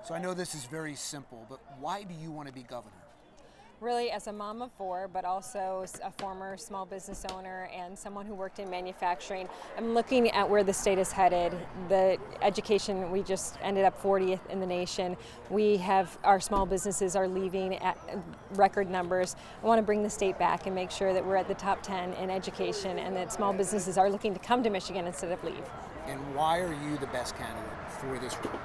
So I know this is very simple, but why do you want to be governor? Really, as a mom of four, but also a former small business owner and someone who worked in manufacturing, I'm looking at where the state is headed. The education, we just ended up 40th in the nation. Our small businesses are leaving at record numbers. I want to bring the state back and make sure that we're at the top 10 in education and that small businesses are looking to come to Michigan instead of leave. And why are you the best candidate for this role?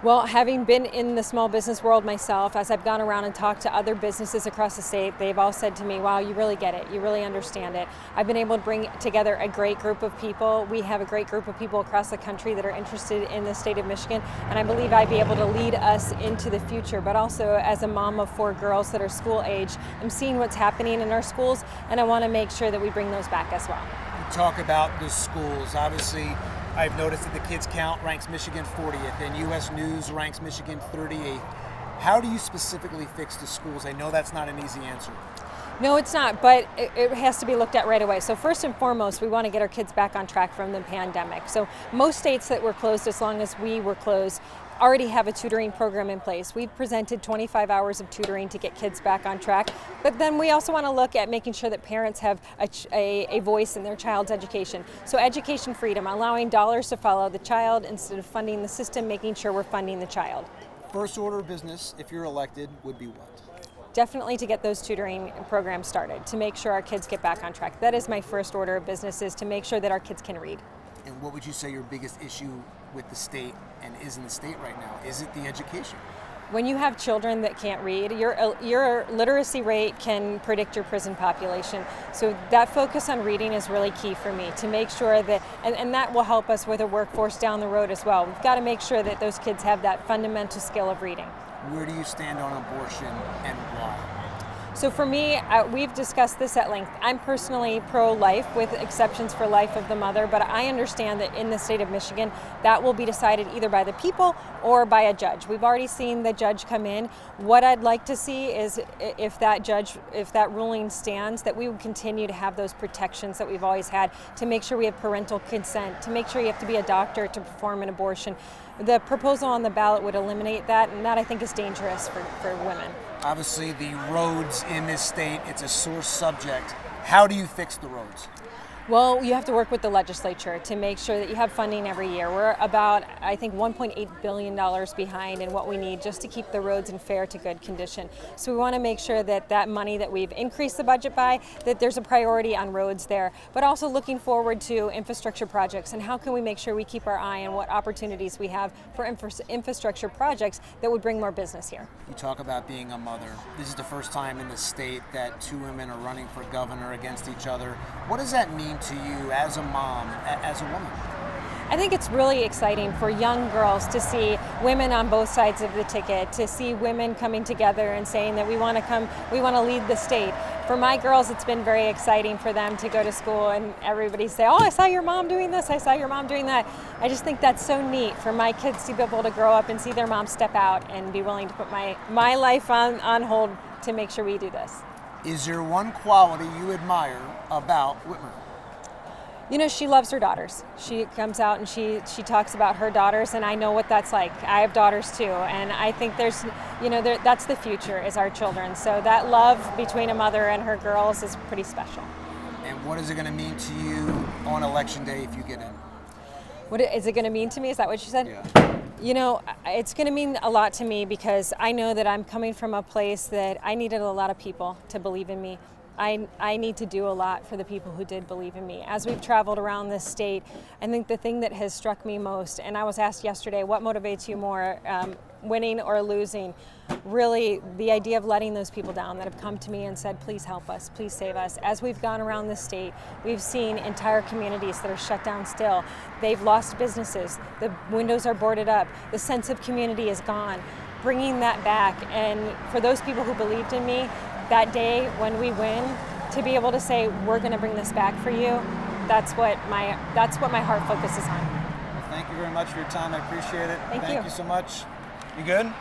Well, having been in the small business world myself, as I've gone around and talked to other businesses across the state, they've all said to me, wow, you really get it, you really understand it. I've been able to bring together a great group of people. We have a great group of people across the country that are interested in the state of Michigan, and I believe I'd be able to lead us into the future. But also, as a mom of four girls that are school age, I'm seeing what's happening in our schools, and I want to make sure that we bring those back as well. You talk about the schools. Obviously, I've noticed that the Kids Count ranks Michigan 40th and U.S. News ranks Michigan 38th. How do you specifically fix the schools? I know that's not an easy answer. No, it's not, but it has to be looked at right away. So first and foremost, we want to get our kids back on track from the pandemic. So most states that were closed, as long as we were closed, already have a tutoring program in place. We've presented 25 hours of tutoring to get kids back on track, but then we also want to look at making sure that parents have a voice in their child's education. So education freedom, allowing dollars to follow the child instead of funding the system, making sure we're funding the child. First order of business, if you're elected, would be what? Definitely to get those tutoring programs started, to make sure our kids get back on track. That is my first order of business, is to make sure that our kids can read. And what would you say your biggest issue with the state and is in the state right now? Is it the education? When you have children that can't read, your literacy rate can predict your prison population. So that focus on reading is really key for me, to make sure that, and that will help us with a workforce down the road as well. We've got to make sure that those kids have that fundamental skill of reading. Where do you stand on abortion and why? So for me, we've discussed this at length. I'm personally pro-life with exceptions for life of the mother, but I understand that in the state of Michigan, that will be decided either by the people or by a judge. We've already seen the judge come in. What I'd like to see is if that ruling stands, that we would continue to have those protections that we've always had, to make sure we have parental consent, to make sure you have to be a doctor to perform an abortion. The proposal on the ballot would eliminate that, and that I think is dangerous for women. Obviously, the roads in this state, it's a sore subject. How do you fix the roads? Well, you have to work with the legislature to make sure that you have funding every year. We're about, I think, $1.8 billion behind in what we need just to keep the roads in fair to good condition. So we want to make sure that that money that we've increased the budget by, that there's a priority on roads there, but also looking forward to infrastructure projects and how can we make sure we keep our eye on what opportunities we have for infrastructure projects that would bring more business here. You talk about being a mother. This is the first time in the state that two women are running for governor against each other. What does that mean to you as a mom, as a woman? I think it's really exciting for young girls to see women on both sides of the ticket, to see women coming together and saying that we want to lead the state. For my girls, it's been very exciting for them to go to school and everybody say, oh, I saw your mom doing this, I saw your mom doing that. I just think that's so neat for my kids to be able to grow up and see their mom step out and be willing to put my life on hold to make sure we do this. Is there one quality you admire about Whitmer? You know, she loves her daughters. She comes out and she talks about her daughters, and I know what that's like. I have daughters too, and I think that's the future, is our children. So that love between a mother and her girls is pretty special. And what is it going to mean to you on Election Day if you get in? What is it going to mean to me? Is that what you said? Yeah. You know, it's going to mean a lot to me because I know that I'm coming from a place that I needed a lot of people to believe in me. I need to do a lot for the people who did believe in me. As we've traveled around this state, I think the thing that has struck me most, and I was asked yesterday, what motivates you more, winning or losing? Really, the idea of letting those people down that have come to me and said, please help us, please save us. As we've gone around the state, we've seen entire communities that are shut down still. They've lost businesses. The windows are boarded up. The sense of community is gone. Bringing that back, and for those people who believed in me, that day when we win, to be able to say, we're going to bring this back for you, that's what my heart focuses on. Well, thank you very much for your time. I appreciate it. Thank you so much. You good?